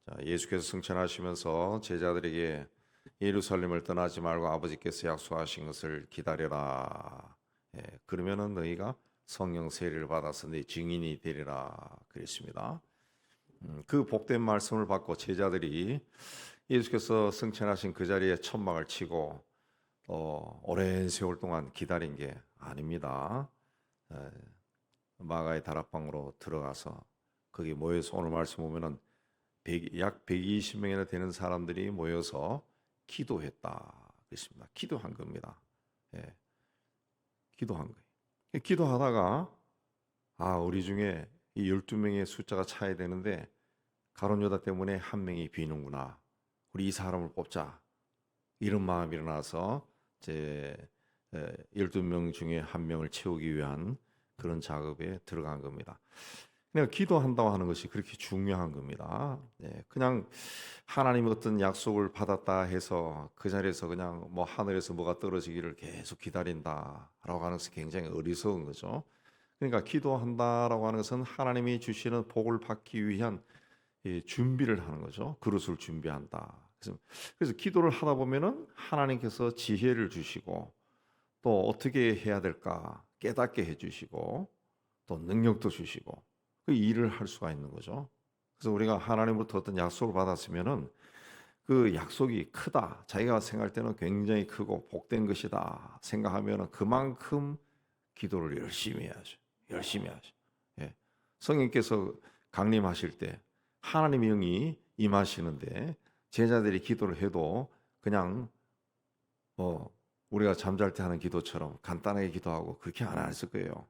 자, 예수께서 승천하시면서 제자들에게 예루살렘을 떠나지 말고 아버지께서 약속하신 것을 기다려라. 그러면은 너희가 성령 세례를 받아서 내 증인이 되리라 그랬습니다. 그 복된 말씀을 받고 제자들이 예수께서 승천하신 그 자리에 천막을 치고 오랜 세월 동안 기다린 게 아닙니다. 에, 마가의 다락방으로 들어가서 거기 모여서 오늘 말씀 보면은 약 120명이나 되는 사람들이 모여서 기도했다 그랬습니다. 기도한 겁니다. 예, 기도한 거예요. 기도하다가 우리 중에 이 12명의 숫자가 차야 되는데 가룟 유다 때문에 한 명이 비는구나. 우리 이 사람을 뽑자. 이런 마음이 일어나서 제 12명 중에 한 명을 채우기 위한 그런 작업에 들어간 겁니다. 그냥 기도한다고 하는 것이 그렇게 중요한 겁니다. 그냥 하나님의 어떤 약속을 받았다 해서 그 자리에서 그냥 뭐 하늘에서 뭐가 떨어지기를 계속 기다린다라고 하는 것은 굉장히 어리석은 거죠. 그러니까 기도한다라고 하는 것은 하나님이 주시는 복을 받기 위한 준비를 하는 거죠. 그릇을 준비한다. 그래서 기도를 하다 보면은 하나님께서 지혜를 주시고 또 어떻게 해야 될까 깨닫게 해주시고 또 능력도 주시고 그 일을 할 수가 있는 거죠. 그래서 우리가 하나님으로부터 어떤 약속을 받았으면은 그 약속이 크다. 자기가 생각할 때는 굉장히 크고 복된 것이다. 생각하면은 그만큼 기도를 열심히 해야죠. 열심히 하죠. 성령께서 강림하실 때 하나님의 영이 임하시는데 제자들이 기도를 해도 그냥 우리가 잠잘 때 하는 기도처럼 간단하게 기도하고 그렇게 안 했을 거예요.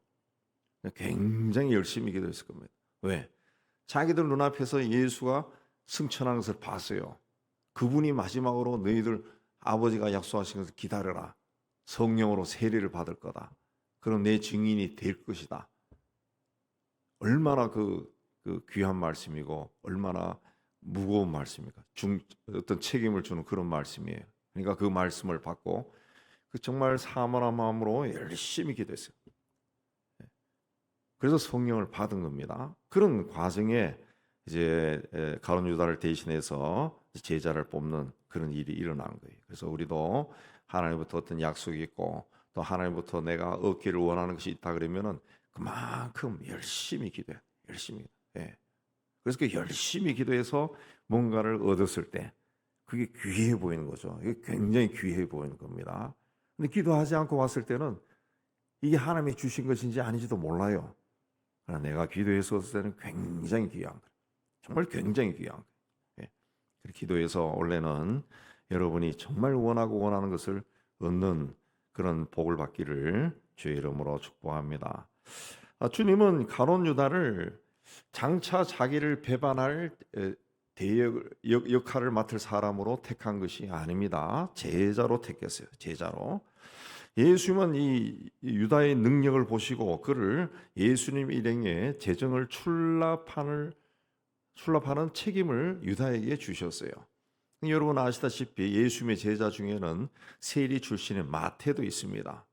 굉장히 열심히 기도했을 겁니다. 왜? 자기들 눈앞에서 예수가 승천하는 것을 봤어요. 그분이 마지막으로 너희들 아버지가 약속하신 것을 기다려라. 성령으로 세례를 받을 거다. 그럼 내 증인이 될 것이다. 얼마나 그 귀한 말씀이고 얼마나 무거운 말씀입니까? 어떤 책임을 주는 그런 말씀이에요. 그러니까 그 말씀을 받고 정말 사모한 마음으로 열심히 기도했어요. 그래서 성령을 받은 겁니다. 그런 과정에 이제 가룟 유다를 대신해서 제자를 뽑는 그런 일이 일어난 거예요. 그래서 우리도 하나님부터 어떤 약속이 있고 또 하나님부터 내가 얻기를 원하는 것이 있다 그러면은 그만큼 열심히 기도해. 열심히. 그래서 그 열심히 기도해서 뭔가를 얻었을 때 그게 귀해 보이는 거죠. 이게 굉장히 귀해 보이는 겁니다. 근데 기도하지 않고 왔을 때는 이게 하나님이 주신 것인지 아닌지도 몰라요. 그러나 내가 기도해서 얻을 때는 굉장히 귀한 거예요. 정말 굉장히 귀한 거예요. 기도해서 원래는 여러분이 정말 원하고 원하는 것을 얻는 그런 복을 받기를 주의 이름으로 축복합니다. 주님은 가룟 유다를 장차 자기를 배반할 역할을 맡을 사람으로 택한 것이 아닙니다. 제자로 택했어요. 제자로. 예수님은 이 유다의 능력을 보시고 그를 예수님 일행의 재정을 출납하는 책임을 유다에게 주셨어요. 여러분 아시다시피 예수님의 제자 중에는 세리 출신의 마태도 있습니다.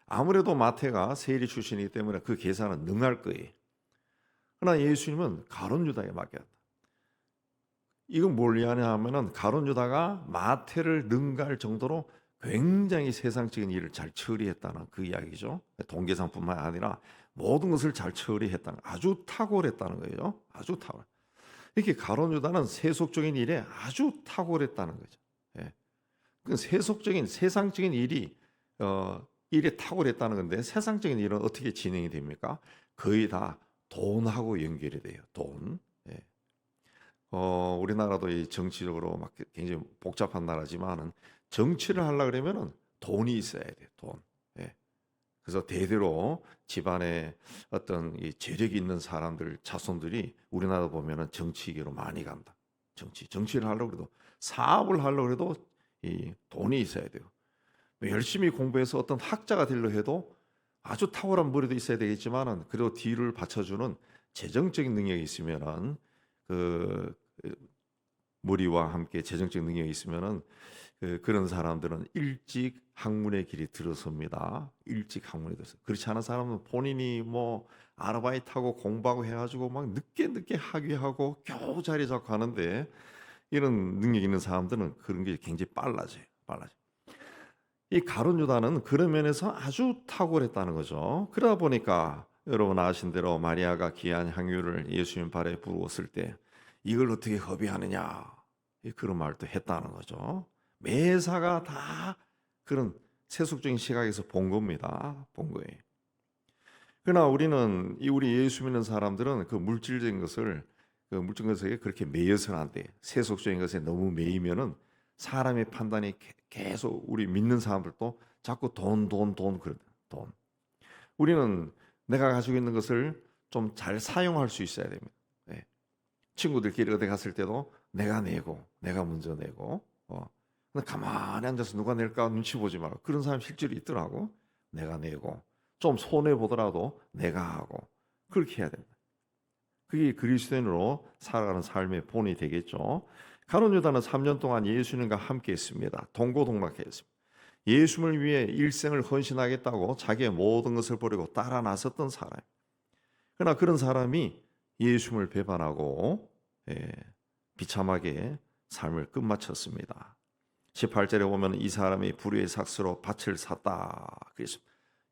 아무래도 마태가 세리 출신이기 때문에 그 계산은 능할 거예요. 그러나 예수님은 가룟 유다에 맡겼다. 이건 뭘 이야기하냐면은 가룟 유다가 마태를 능가할 정도로 굉장히 세상적인 일을 잘 처리했다는 그 이야기죠. 동계산뿐만 아니라 모든 것을 잘 처리했다는, 아주 탁월했다는 거예요. 아주 탁월. 이렇게 가룟 유다는 세속적인 일에 아주 탁월했다는 거죠. 그 세속적인 세상적인 일에 탁월했다는 건데 세상적인 일은 어떻게 진행이 됩니까? 거의 다 돈하고 연결이 돼요. 돈. 우리나라도 이 정치적으로 막 굉장히 복잡한 나라지만은 정치를 하려 그러면은 돈이 있어야 돼요. 돈. 그래서 대대로 집안에 어떤 이 재력이 있는 사람들 자손들이 우리나라 보면은 정치계로 많이 간다. 정치를 하려고 해도 사업을 하려고 해도 이 돈이 있어야 돼요. 열심히 공부해서 어떤 학자가 되려 해도 아주 탁월한 머리도 있어야 되겠지만은 그래도 뒤를 받쳐주는 재정적인 능력이 있으면은 그 머리와 함께 재정적 능력이 있으면은 그런 사람들은 일찍 학문의 길이 들어섭니다. 일찍 학문에 들어서. 그렇지 않은 사람은 본인이 뭐 아르바이트하고 공부하고 해가지고 막 늦게 학위하고 겨우 자리 잡고 하는데, 이런 능력 있는 사람들은 그런 게 굉장히 빨라져요. 빨라져. 이 가룟 유다는 그런 면에서 아주 탁월했다는 거죠. 그러다 보니까 여러분 아신 대로 마리아가 귀한 향유를 예수님 발에 부었을 때 이걸 어떻게 허비하느냐, 그런 말도 했다는 거죠. 매사가 다 그런 세속적인 시각에서 본 겁니다. 본 거예요. 그러나 우리는 우리 예수 믿는 사람들은 그 물질적인 것을, 그 물질적인 것에 그렇게 매여서는 안 돼. 세속적인 것에 너무 매이면은 사람의 판단이 계속, 우리 믿는 사람들도 자꾸 돈 그래. 돈. 우리는 내가 가지고 있는 것을 좀 잘 사용할 수 있어야 됩니다. 네. 친구들끼리 어디 갔을 때도 내가 내고, 내가 먼저 내고, 근데 가만히 앉아서 누가 낼까 눈치 보지 말고, 그런 사람 실제로 있더라고. 내가 내고, 좀 손해 보더라도 내가 하고, 그렇게 해야 됩니다. 그게 그리스도인으로 살아가는 삶의 본이 되겠죠. 가룟 유다는 3년 동안 예수님과 함께 했습니다. 동고동락했습니다. 예수님을 위해 일생을 헌신하겠다고 자기의 모든 것을 버리고 따라 나섰던 사람. 그러나 그런 사람이 예수님을 배반하고 비참하게 삶을 끝마쳤습니다. 18절에 보면 이 사람이 불의의 삭스로 밭을 샀다. 그래서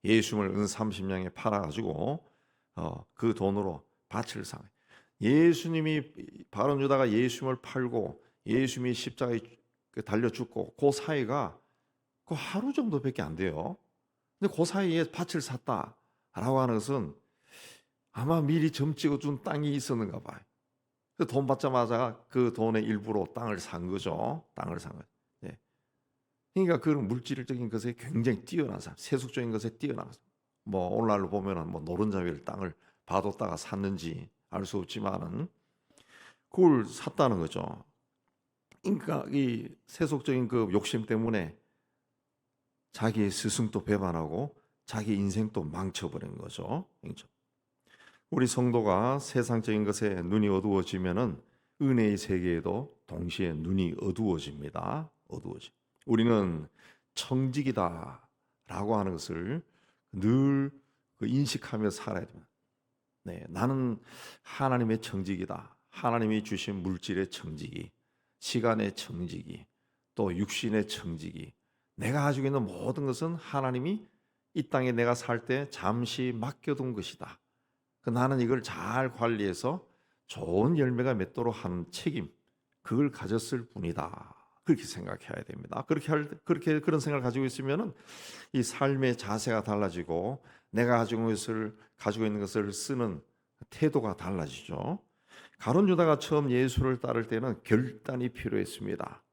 예수님을 은 30냥에 팔아가지고 그 돈으로 밭을 사. 예수님이, 바론 유다가 예수님을 팔고 예수님이 십자가에 달려 죽고 그 사이가 그 하루 정도밖에 안 돼요. 근데 그 사이에 밭을 샀다라고 하는 것은 아마 미리 점 찍어준 땅이 있었는가 봐요. 돈 받자마자 그 돈의 일부로 땅을 산 거죠. 땅을 산 거죠. 예. 그러니까 그런 물질적인 것에 굉장히 뛰어난 사람, 세속적인 것에 뛰어난 사람. 뭐 오늘날로 보면은 뭐 노른자위를 땅을 봐뒀다가 샀는지 알 수 없지만은 그걸 샀다는 거죠. 그러니까 이 세속적인 그 욕심 때문에 자기의 스승도 배반하고 자기 인생도 망쳐버린 거죠. 우리 성도가 세상적인 것에 눈이 어두워지면은 은혜의 세계에도 동시에 눈이 어두워집니다. 어두워지. 우리는 청직이다라고 하는 것을 늘 인식하며 살아야 됩니다. 네, 나는 하나님의 청직이다. 하나님이 주신 물질의 청지기, 시간의 청지기, 또 육신의 청지기. 내가 가지고 있는 모든 것은 하나님이 이 땅에 내가 살 때 잠시 맡겨둔 것이다. 나는 이걸 잘 관리해서 좋은 열매가 맺도록 하는 책임, 그걸 가졌을 뿐이다. 그렇게 생각해야 됩니다. 그렇게 그런 생각을 가지고 있으면은 이 삶의 자세가 달라지고 내가 가지고 있는 것을 쓰는 태도가 달라지죠. 가룟 유다가 처음 예수를 따를 때는 결단이 필요했습니다.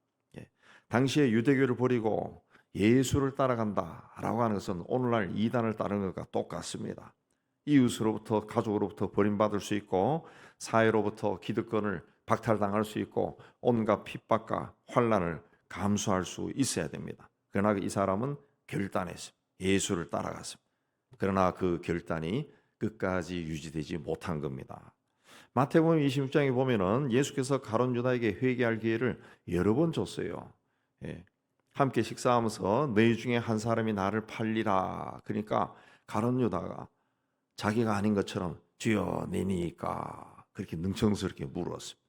당시에 유대교를 버리고 예수를 따라간다라고 하는 것은 오늘날 이단을 따르는 것과 똑같습니다. 이웃으로부터, 가족으로부터 버림받을 수 있고 사회로부터 기득권을 박탈당할 수 있고 온갖 핍박과 환난을 감수할 수 있어야 됩니다. 그러나 이 사람은 결단했습니다. 예수를 따라갔습니다. 그러나 그 결단이 끝까지 유지되지 못한 겁니다. 마태복음 26장에 보면은 예수께서 가룟 유다에게 회개할 기회를 여러 번 줬어요. 함께 식사하면서 너희 중에 한 사람이 나를 팔리라. 그러니까 가룟 유다가 자기가 아닌 것처럼 주여 내니까 그렇게 능청스럽게 물었습니다.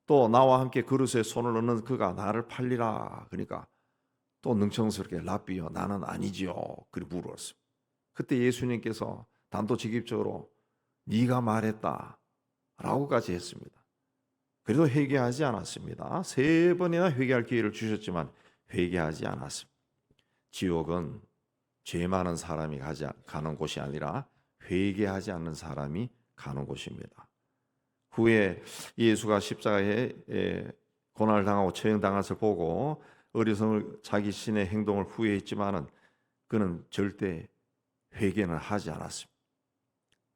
또 나와 함께 그릇에 손을 넣는 그가 나를 팔리라. 그러니까 또 능청스럽게 랍비여 나는 아니지요. 그렇게 물었습니다. 그때 예수님께서 단도직입적으로 네가 말했다 라고까지 했습니다. 그래도 회개하지 않았습니다. 3번이나 회개할 기회를 주셨지만 회개하지 않았습니다. 지옥은 죄 많은 사람이 가는 곳이 아니라 회개하지 않는 사람이 가는 곳입니다. 후에 예수가 십자가에 고난을 당하고 처형당한 것을 보고 어리석은 자기 신의 행동을 후회했지만은 그는 절대 회개는 하지 않았습니다.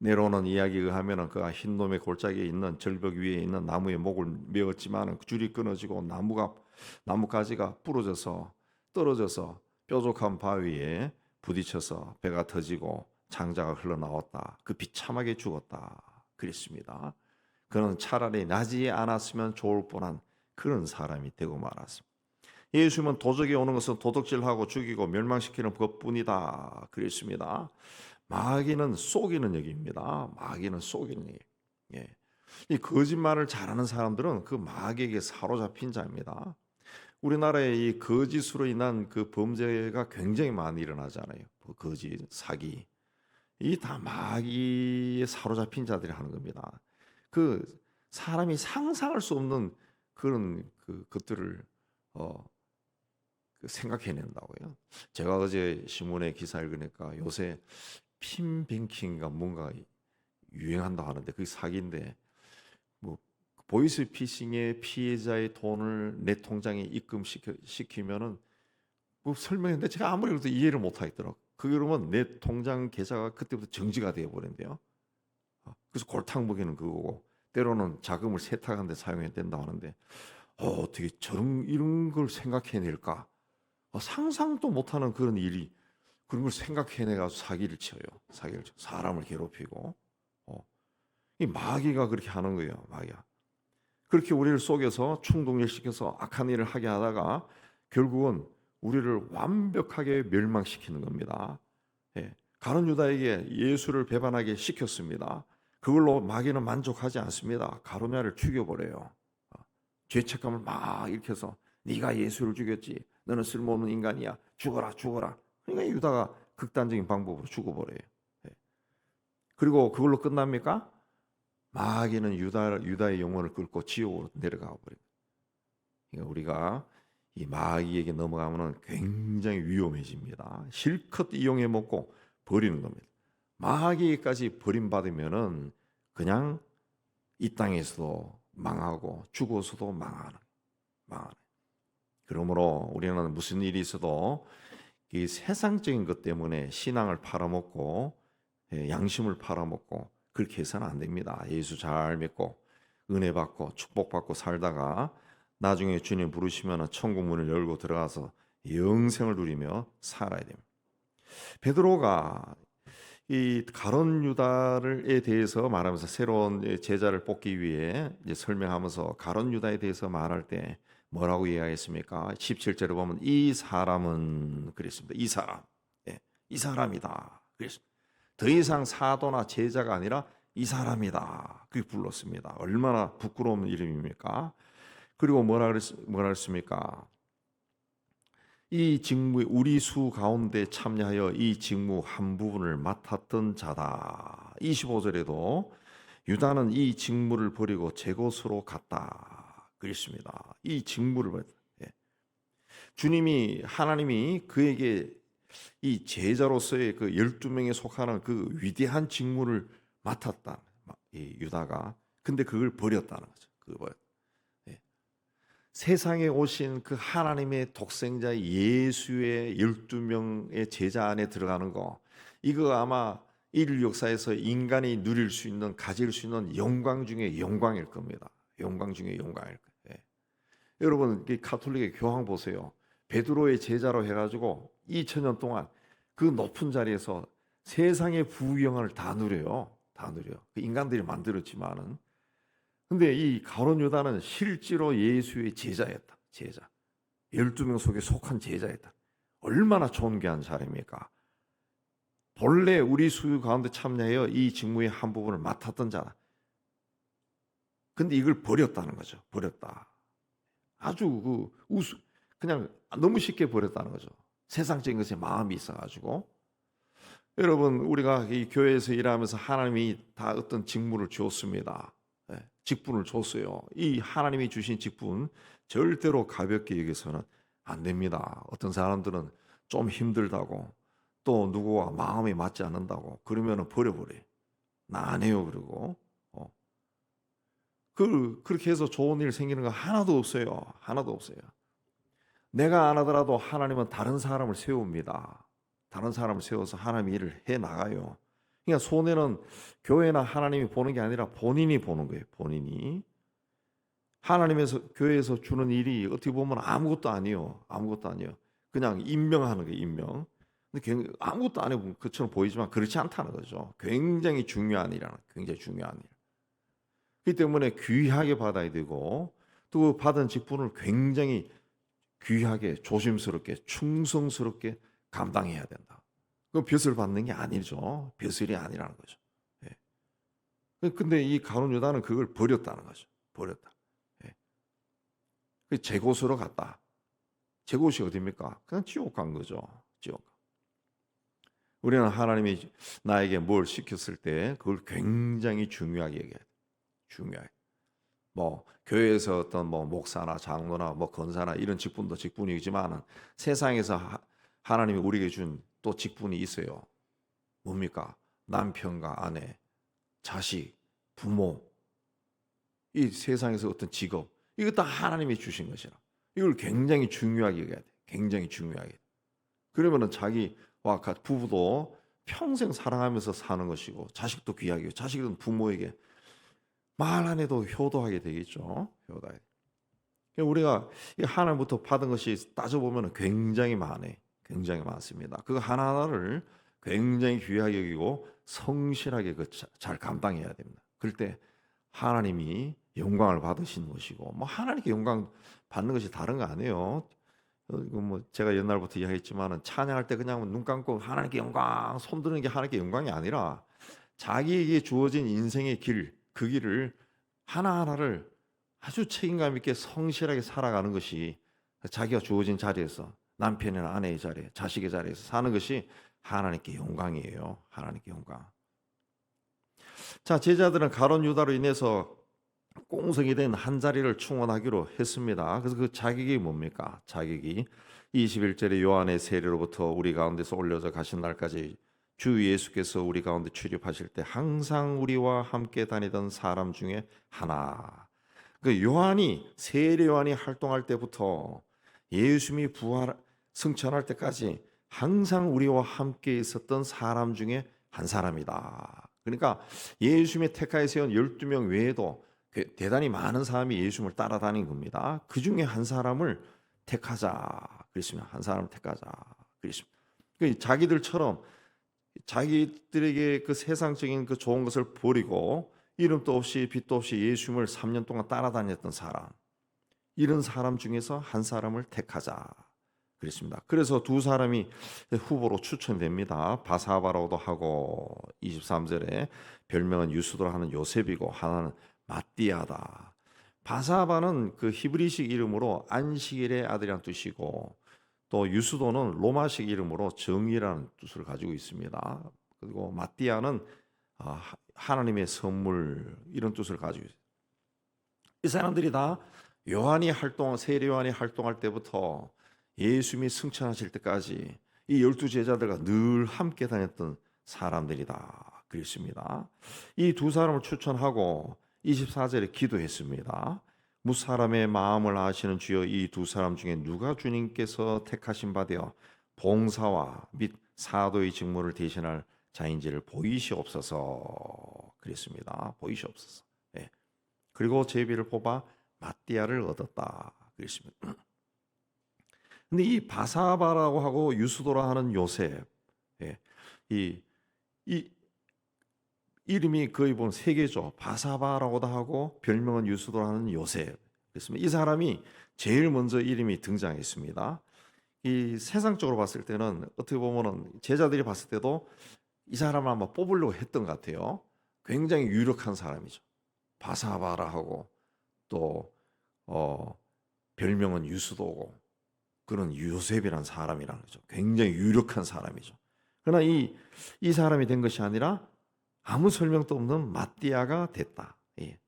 내려오는 이야기에 의하면 그가 흰놈의 골짜기에 있는 절벽 위에 있는 나무에 목을 메었지만 줄이 끊어지고 나무가지가 부러져서 떨어져서 뾰족한 바위에 부딪혀서 배가 터지고 장자가 흘러나왔다. 그 비참하게 죽었다. 그랬습니다. 그는 차라리 나지 않았으면 좋을 뻔한 그런 사람이 되고 말았습니다. 예수님은 도적이 오는 것은 도둑질하고 죽이고 멸망시키는 것뿐이다 그랬습니다. 마귀는 속이는 영입니다. 마귀는 속이는 영. 예. 이 거짓말을 잘하는 사람들은 그 마귀에게 사로잡힌 자입니다. 우리나라에 이 거짓으로 인한 그 범죄가 굉장히 많이 일어나잖아요. 그 거짓, 사기. 이 다 마귀에 사로잡힌 자들이 하는 겁니다. 그 사람이 상상할 수 없는 그런 것들을 생각해낸다고요. 제가 어제 신문에 기사 읽으니까 요새 핀뱅킹인가 뭔가 유행한다 하는데 그게 사기인데 뭐 보이스 피싱의 피해자의 돈을 내 통장에 입금시키면은 뭐 설명했는데 제가 아무리 그래도 이해를 못 하겠더라고. 그러면 내 통장 계좌가 그때부터 정지가 되어 버린대요. 그래서 골탕 먹이는 그거고 때로는 자금을 세탁하는 데 사용해야 된다고 하는데 어떻게 저런 이런 걸 생각해낼까? 상상도 못하는 그런 일이 그런 걸 생각해내가지고 사기를 쳐요. 사기를 쳐. 사람을 괴롭히고 이 마귀가 그렇게 하는 거예요. 마귀가 그렇게 우리를 속여서 충동일시켜서 악한 일을 하게 하다가 결국은 우리를 완벽하게 멸망시키는 겁니다. 예. 가룟 유다에게 예수를 배반하게 시켰습니다. 그걸로 마귀는 만족하지 않습니다. 가룟야를 죽여버려요. 죄책감을 막 일으켜서 네가 예수를 죽였지. 너는 쓸모없는 인간이야. 죽어라 죽어라. 그러니까 유다가 극단적인 방법으로 죽어버려요. 예. 그리고 그걸로 끝납니까? 마귀는 유다의 영혼을 끌고 지옥으로 내려가 버립니다. 그러니까 우리가 이 마귀에게 넘어가면 굉장히 위험해집니다. 실컷 이용해 먹고 버리는 겁니다. 마귀까지 버림받으면은 그냥 이 땅에서도 망하고 죽어서도 망하는. 그러므로 우리는 무슨 일이 있어도 이 세상적인 것 때문에 신앙을 팔아먹고 양심을 팔아먹고 그렇게 해서는 안 됩니다. 예수 잘 믿고 은혜 받고 축복받고 살다가 나중에 주님 부르시면 천국 문을 열고 들어가서 영생을 누리며 살아야 됩니다. 베드로가 이 가룟 유다에 대해서 말하면서 새로운 제자를 뽑기 위해 이제 설명하면서 가룟 유다에 대해서 말할 때 뭐라고 이야기했습니까? 17절에 보면 이 사람은 그랬습니다. 이 사람, 이 사람이다. 그랬습니다. 더 이상 사도나 제자가 아니라 이 사람이다. 그렇게 불렀습니다. 얼마나 부끄러운 이름입니까? 그리고 뭐라 그랬습니까? 이 직무에 우리 수 가운데 참여하여 이 직무 한 부분을 맡았던 자다. 25절에도 유다는 이 직무를 버리고 제 곳으로 갔다. 그랬습니다. 이 직무를 주님이 하나님이 그에게 이 제자로서의 그 12명에 속하는 그 위대한 직무를 맡았다. 이 유다가. 근데 그걸 버렸다는 거죠. 그걸 세상에 오신 그 하나님의 독생자 예수의 12명의 제자 안에 들어가는 거, 이거 아마 인류 역사에서 인간이 누릴 수 있는, 가질 수 있는 영광 중에 영광일 겁니다. 영광 중에 영광일 거예요. 여러분, 가톨릭의 교황 보세요. 베드로의 제자로 해가지고 2000년 동안 그 높은 자리에서 세상의 부영을 다 누려요. 다 누려. 인간들이 만들었지만은. 근데 이 가룟 유다는 실제로 예수의 제자였다. 제자. 12명 속에 속한 제자였다. 얼마나 존귀한 사람입니까? 본래 우리 수요 가운데 참여하여 이 직무의 한 부분을 맡았던 자다. 근데 이걸 버렸다는 거죠. 버렸다. 아주 그냥 너무 쉽게 버렸다는 거죠. 세상적인 것에 마음이 있어가지고. 여러분, 우리가 이 교회에서 일하면서 하나님이 다 어떤 직무를 주었습니다. 직분을 줬어요. 이 하나님이 주신 직분 절대로 가볍게 여기서는 안 됩니다. 어떤 사람들은 좀 힘들다고 또 누구와 마음이 맞지 않는다고 그러면은 버려버려. 나 안 해요. 그러고 그렇게 해서 좋은 일 생기는 거 하나도 없어요. 하나도 없어요. 내가 안 하더라도 하나님은 다른 사람을 세웁니다. 다른 사람을 세워서 하나님의 일을 해 나가요. 그러니까 손해는 교회나 하나님이 보는 게 아니라 본인이 보는 거예요. 본인이. 하나님에서 교회에서 주는 일이 어떻게 보면 아무것도 아니에요. 아무것도 아니에요. 그냥 임명하는 거예요. 임명. 근데 아무것도 안 해본 것처럼 보이지만 그렇지 않다는 거죠. 굉장히 중요한 일이라는 굉장히 중요한 일. 그렇기 때문에 귀하게 받아야 되고 또 받은 직분을 굉장히 귀하게 조심스럽게 충성스럽게 감당해야 된다. 그 벼슬 받는 게 아니죠. 벼슬이 아니라는 거죠. 근데 이 가룟 유다는 그걸 버렸다는 거죠. 버렸다. 제 곳으로 갔다. 제 곳이 어디입니까? 그냥 지옥 간 거죠. 지옥. 우리는 하나님이 나에게 뭘 시켰을 때 그걸 굉장히 중요하게 얘기해요. 중요하게. 뭐 교회에서 어떤 뭐 목사나 장로나 뭐 권사나 이런 직분도 직분이지만 세상에서 하나님이 우리에게 준 또 직분이 있어요. 뭡니까? 남편과 아내, 자식, 부모, 이 세상에서 어떤 직업, 이거 다 하나님이 주신 것이라. 이걸 굉장히 중요하게 여겨야 돼. 굉장히 중요하게. 그러면은 자기와 부부도 평생 사랑하면서 사는 것이고, 자식도 귀하게, 자식은 부모에게 말 안 해도 효도하게 되겠죠. 효도하게. 우리가 하나님부터 받은 것이 따져보면 굉장히 많네. 굉장히 많습니다. 그 하나하나를 굉장히 귀하게 여기고 성실하게 잘 감당해야 됩니다. 그럴 때 하나님이 영광을 받으시는 것이고, 뭐 하나님께 영광 받는 것이 다른 거 아니에요. 이거 뭐 제가 옛날부터 이야기했지만은 찬양할 때 그냥 눈 감고 하나님께 영광 손 드는 게 하나님께 영광이 아니라 자기에게 주어진 인생의 길, 그 길을 하나하나를 아주 책임감 있게 성실하게 살아가는 것이 자기가 주어진 자리에서 남편이나 아내의 자리에, 자식의 자리에서 사는 것이 하나님께 영광이에요. 하나님께 영광. 자, 제자들은 가룟 유다로 인해서 꽁성이 된 한 자리를 충원하기로 했습니다. 그래서 그 자격이 뭡니까? 자격이 21절에 요한의 세례로부터 우리 가운데서 올려져 가신 날까지 주 예수께서 우리 가운데 출입하실 때 항상 우리와 함께 다니던 사람 중에 하나. 그 요한이 세례 요한이 활동할 때부터 예수님이 승천할 때까지 항상 우리와 함께 있었던 사람 중에 한 사람이다. 그러니까 예수님이 택하여 세운 12명 외에도 대단히 많은 사람이 예수님을 따라다닌 겁니다. 그 중에 한 사람을 택하자 그랬습니다. 한 사람을 택하자 그랬습니다. 자기들처럼 자기들에게 그 세상적인 그 좋은 것을 버리고 이름도 없이 빛도 없이 예수님을 3년 동안 따라다녔던 사람, 이런 사람 중에서 한 사람을 택하자 그랬습니다. 그래서 두 사람이 후보로 추천됩니다. 바사바라고도 하고 23절에 별명은 유수도라 하는 요셉이고 하나는 마띠아다. 바사바는 그 히브리식 이름으로 안식일의 아들이라는 뜻이고 또 유수도는 로마식 이름으로 정의라는 뜻을 가지고 있습니다. 그리고 마띠아는 하나님의 선물 이런 뜻을 가지고 있어요. 이 사람들이 다 세례 요한이 활동할 때부터 예수님이 승천하실 때까지 이 12제자들과 늘 함께 다녔던 사람들이다 그랬습니다. 이 두 사람을 추천하고 24절에 기도했습니다. 무사람의 마음을 아시는 주여 이 두 사람 중에 누가 주님께서 택하신 바 되어 봉사와 및 사도의 직무를 대신할 자인지를 보이시옵소서 그랬습니다. 보이시옵소서. 예. 그리고 제비를 뽑아 마띠아를 얻었다 그랬습니다. 근데 이 바사바라고 하고 유수도라 하는 요셉, 예. 이 이름이 거의 보면 세 개죠. 바사바라고도 하고 별명은 유수도라는 요셉. 그렇습니다. 이 사람이 제일 먼저 이름이 등장했습니다. 이 세상적으로 봤을 때는 어떻게 보면은 제자들이 봤을 때도 이 사람을 아마 뽑으려고 했던 것 같아요. 굉장히 유력한 사람이죠. 바사바라하고 또 별명은 유수도고 그런 요셉이라는 사람이라는 거죠. 굉장히 유력한 사람이죠. 그러나 이 사람이 된 것이 아니라 아무 설명도 없는 마띠아가 됐다. 예.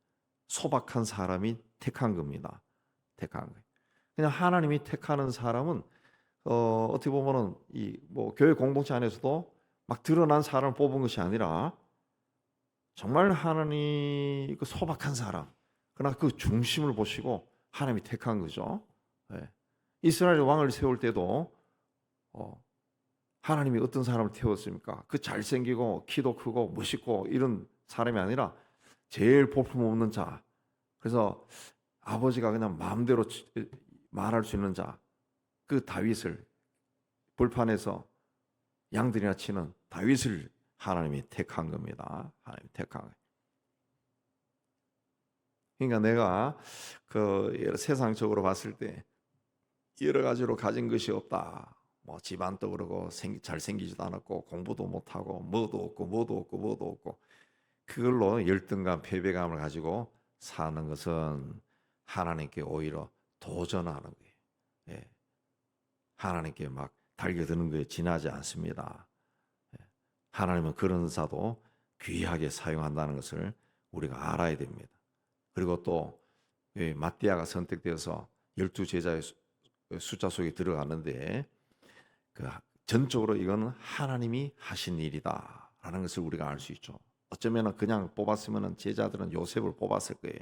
소박한 사람이 택한 겁니다. 택한 거예요. 그냥 하나님이 택하는 사람은 어떻게 보면은 뭐 교회 공동체 안에서도 막 드러난 사람을 뽑은 것이 아니라 정말 하나님 그 소박한 사람, 그러나 그 중심을 보시고 하나님이 택한 거죠. 예. 이스라엘 왕을 세울 때도 하나님이 어떤 사람을 태웠습니까? 그 잘생기고 키도 크고 멋있고 이런 사람이 아니라 제일 볼품없는 자. 그래서 아버지가 그냥 마음대로 말할 수 있는 자. 그 다윗을 벌판에서 양들이나 치는 다윗을 하나님이 택한 겁니다. 하나님이 택한 거예요. 그러니까 내가 그 세상적으로 봤을 때 여러 가지로 가진 것이 없다. 뭐 집안도 그러고 잘생기지도 않았고 공부도 못하고 뭐도 없고 뭐도 없고 뭐도 없고 그걸로 열등감, 패배감을 가지고 사는 것은 하나님께 오히려 도전하는 거예요. 예. 하나님께 막 달겨드는 거에 지나지 않습니다. 예. 하나님은 그런 자도 귀하게 사용한다는 것을 우리가 알아야 됩니다. 그리고 또 마띠아가 선택되어서 12제자의 숫자 속에 들어가는데 그 전적으로 이거는 하나님이 하신 일이다라는 것을 우리가 알 수 있죠. 어쩌면 그냥 뽑았으면 제자들은 요셉을 뽑았을 거예요.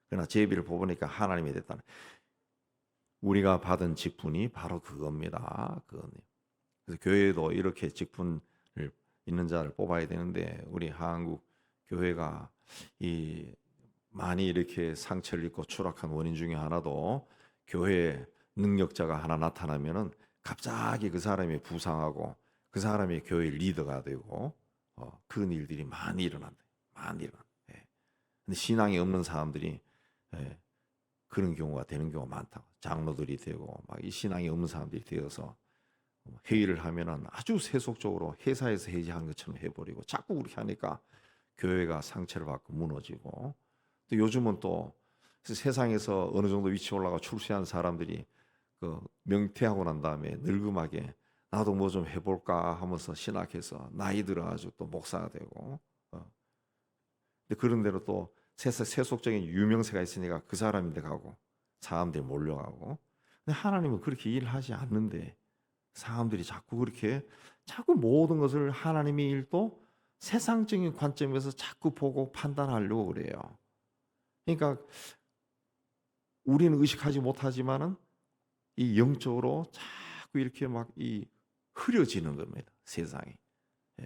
그러나 제비를 뽑으니까 하나님이 됐다는. 우리가 받은 직분이 바로 그겁니다. 그래서 교회도 이렇게 직분을 있는 자를 뽑아야 되는데 우리 한국 교회가 많이 이렇게 상처를 입고 추락한 원인 중에 하나도 교회에 능력자가 하나 나타나면은 갑자기 그 사람이 부상하고 그 사람이 교회 리더가 되고 그런 일들이 많이 일어난다. 많이 일어나. 예. 근데 신앙이 없는 사람들이 그런 경우가 되는 경우가 많다고. 장로들이 되고 막 이 신앙이 없는 사람들이 되어서 회의를 하면은 아주 세속적으로 회사에서 회의한 것처럼 해버리고 자꾸 그렇게 하니까 교회가 상처를 받고 무너지고 또 요즘은 또 세상에서 어느 정도 위치 올라가 출세한 사람들이 그 명퇴하고 난 다음에 늙음하게 나도 뭐 좀 해볼까 하면서 신학해서 나이 들어가지고 또 목사가 되고 근데 그런 대로 또 세속적인 유명세가 있으니까 그 사람인데 가고 사람들이 몰려가고 근데 하나님은 그렇게 일하지 않는데 사람들이 자꾸 모든 것을 하나님의 일도 세상적인 관점에서 자꾸 보고 판단하려고 그래요. 그러니까 우리는 의식하지 못하지만은 이 영적으로 자꾸 이렇게 막 흐려지는 겁니다. 세상이. 예.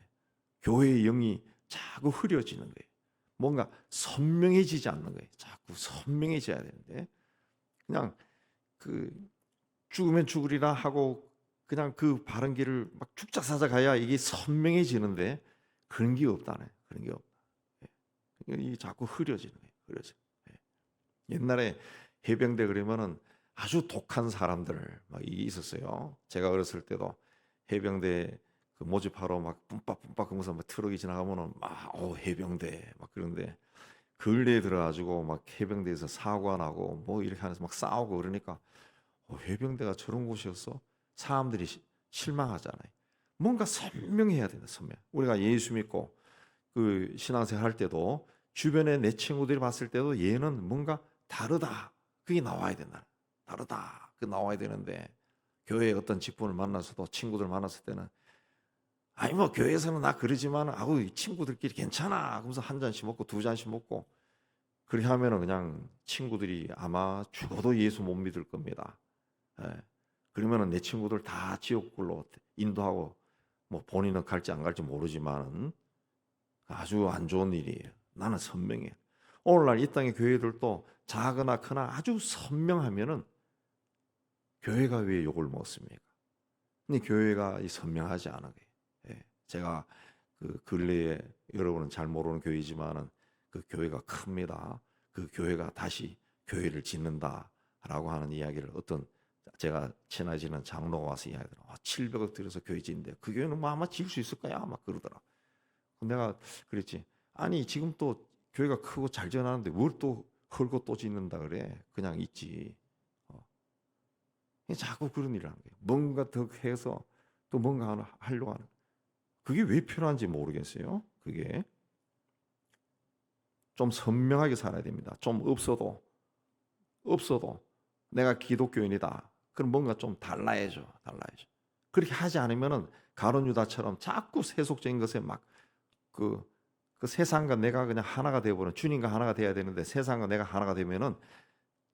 교회의 영이 자꾸 흐려지는 거예요. 뭔가 선명해지지 않는 거예요. 자꾸 선명해져야 되는데 그냥 죽으면 죽으리라 하고 그냥 그 바른 길을 막 축작사자 가야 이게 선명해지는데 그런 게 없다네. 그런 게 없다. 예. 이게 자꾸 흐려지는 거예요. 흐려져. 예. 옛날에 해병대 그러면은 아주 독한 사람들 막 이게 있었어요. 제가 어렸을 때도 해병대 그 모집하러 막 뿜빡뿜빡 하면서 막 트럭이 지나가면은 막 해병대 막 그런데 근래에 들어가지고 막 해병대에서 사고가 나고 뭐 이렇게 하면서 막 싸우고 그러니까 해병대가 저런 곳이었어? 사람들이 실망하잖아요. 뭔가 선명해야 된다. 선명. 우리가 예수 믿고 그 신앙생활 할 때도 주변에 내 친구들이 봤을 때도 얘는 뭔가 다르다. 그게 나와야 된다. 다르다. 그 나와야 되는데 교회에 어떤 직분을 만나서도 친구들 만났을 때는 아니 뭐 교회에서는 나 그러지만 친구들끼리 괜찮아. 그러면서 한 잔씩 먹고 두 잔씩 먹고 그렇게 하면은 그냥 친구들이 아마 죽어도 예수 못 믿을 겁니다. 예. 그러면은 내 친구들 다 지옥불로 인도하고 뭐 본인은 갈지 안 갈지 모르지만 아주 안 좋은 일이에요. 나는 선명해. 오늘날 이 땅의 교회들도 작으나 크나 아주 선명하면은 교회가 왜 욕을 먹습니까? 근데 교회가 선명하지 않은 거예요. 예. 제가 그 근래에 여러분은 잘 모르는 교회지만은 그 교회가 큽니다. 그 교회가 다시 교회를 짓는다라고 하는 이야기를 어떤 제가 친해지는 장로가 와서 이야기하더라. 700억 들여서 교회 짓는데 그 교회는 뭐 아마 지을 수 있을 거야 막 그러더라. 내가 그랬지. 아니 지금 또 교회가 크고 잘 지어놨는데 뭘 또 헐고 또 짓는다 그래? 그냥 있지. 자꾸 그런 일을 하는 거예요. 뭔가 더 해서 또 뭔가 하나 하려고 하는. 그게 왜 필요한지 모르겠어요. 그게 좀 선명하게 살아야 됩니다. 좀 없어도 내가 기독교인이다. 그럼 뭔가 좀 달라야죠. 그렇게 하지 않으면은 가룟 유다처럼 자꾸 세속적인 것에 막 그 세상과 내가 그냥 하나가 되어버려. 주님과 하나가 돼야 되는데 세상과 내가 하나가 되면은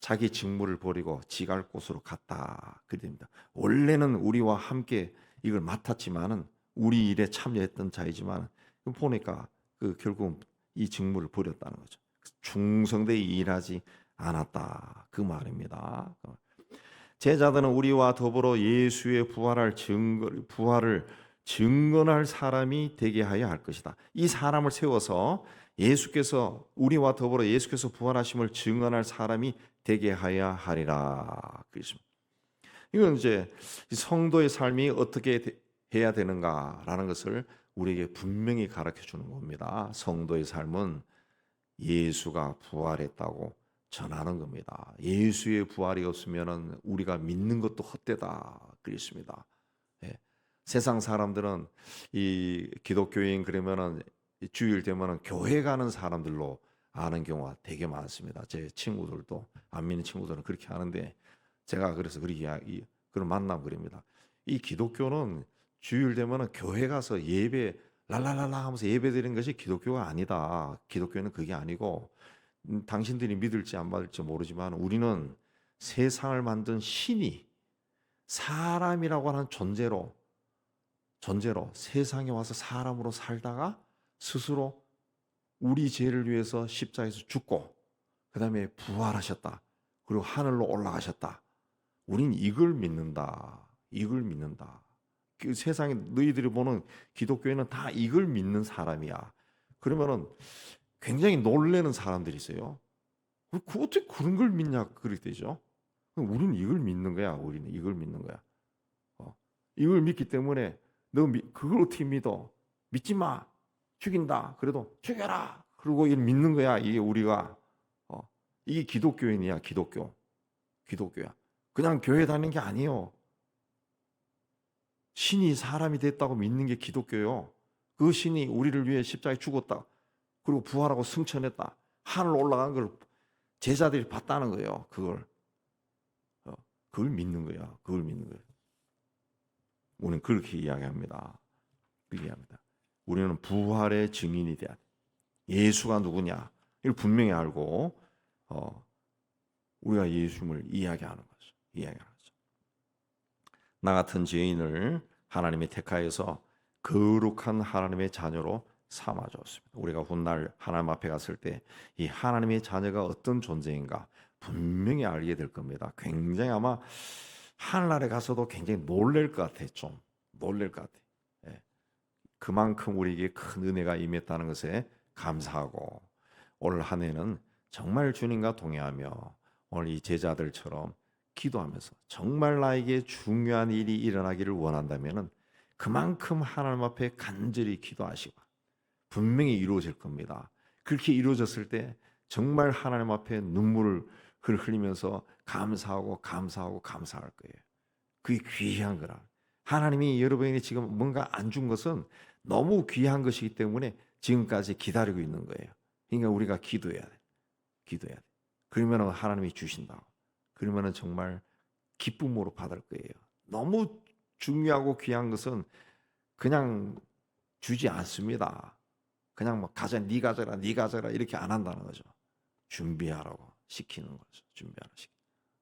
자기 직무를 버리고 지갈 곳으로 갔다. 그래 됩니다. 원래는 우리와 함께 이걸 맡았지만은 우리 일에 참여했던 자이지만 보니까 결국 이 직무를 버렸다는 거죠. 충성되이 일하지 않았다. 그 말입니다. 제자들은 우리와 더불어 예수의 부활을 증거할 사람이 되게 하여 할 것이다. 이 사람을 세워서 우리와 더불어 예수께서 부활하심을 증언할 사람이 되게 하여 하리라. 그렇습니다. 이건 이제 이 성도의 삶이 어떻게 해야 되는가라는 것을 우리에게 분명히 가르쳐 주는 겁니다. 성도의 삶은 예수가 부활했다고 전하는 겁니다. 예수의 부활이 없으면 우리가 믿는 것도 헛되다 그랬습니다. 예. 세상 사람들은 이 기독교인 그러면은 주일 되면은 교회 가는 사람들로 아는 경우가 되게 많습니다. 제 친구들도 안 믿는 친구들은 그렇게 하는데 제가 그래서 그렇게 그런 만남 그립니다. 이 기독교는 주일 되면은 교회 가서 예배 랄랄랄라 하면서 예배 드리는 것이 기독교가 아니다. 기독교는 그게 아니고 당신들이 믿을지 안 받을지 모르지만 우리는 세상을 만든 신이 사람이라고 하는 존재로 세상에 와서 사람으로 살다가 스스로 우리 죄를 위해서 십자가에서 죽고 그다음에 부활하셨다. 그리고 하늘로 올라가셨다. 우린 이걸 믿는다. 이걸 믿는다. 그 세상에 너희들이 보는 기독교에는 다 이걸 믿는 사람이야. 그러면은 굉장히 놀라는 사람들이 있어요. 그 어떻게 그런 걸 믿냐 그렇게 되죠. 우리는 이걸 믿는 거야. 우리는 이걸 믿는 거야. 이걸 믿기 때문에 그걸 어떻게 믿어? 믿지 마. 죽인다. 그래도 죽여라. 그리고 이걸 믿는 거야. 이게 우리가 이게 기독교인이야. 기독교야. 그냥 교회 다니는 게 아니에요. 신이 사람이 됐다고 믿는 게 기독교요. 그 신이 우리를 위해 십자가에 죽었다. 그리고 부활하고 승천했다. 하늘 올라간 걸 제자들이 봤다는 거예요. 그걸 믿는 거야. 그걸 믿는 거예요. 우리는 그렇게 이야기합니다. 우리는 부활의 증인이 돼야 돼. 예수가 누구냐? 이걸 분명히 알고 우리가 예수님을 이야기하는 거죠. 나 같은 죄인을 하나님이 택하여서 거룩한 하나님의 자녀로 삼아주었습니다. 우리가 훗날 하나님 앞에 갔을 때 이 하나님의 자녀가 어떤 존재인가 분명히 알게 될 겁니다. 굉장히 아마 하늘나라에 가서도 굉장히 놀랄 것 같아. 좀 놀랄 것 같아. 예. 그만큼 우리에게 큰 은혜가 임했다는 것에 감사하고 올 한 해는 정말 주님과 동행하며 오늘 이 제자들처럼 기도하면서 정말 나에게 중요한 일이 일어나기를 원한다면은 그만큼 하나님 앞에 간절히 기도하시고 분명히 이루어질 겁니다. 그렇게 이루어졌을 때 정말 하나님 앞에 눈물을 흘리면서 감사할 거예요. 그게 귀한 거라. 하나님이 여러분이 지금 뭔가 안 준 것은 너무 귀한 것이기 때문에 지금까지 기다리고 있는 거예요. 그러니까 우리가 기도해야 돼. 그러면 하나님이 주신다고. 그러면 정말 기쁨으로 받을 거예요. 너무 중요하고 귀한 것은 그냥 주지 않습니다. 그냥 뭐 가자, 네 가져라 이렇게 안 한다는 거죠. 준비하라고 시키는 거죠.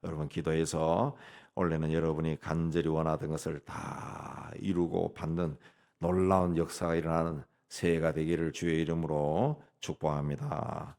여러분 기도해서 원래는 여러분이 간절히 원하던 것을 다 이루고 받는 놀라운 역사가 일어나는 새해가 되기를 주의 이름으로 축복합니다.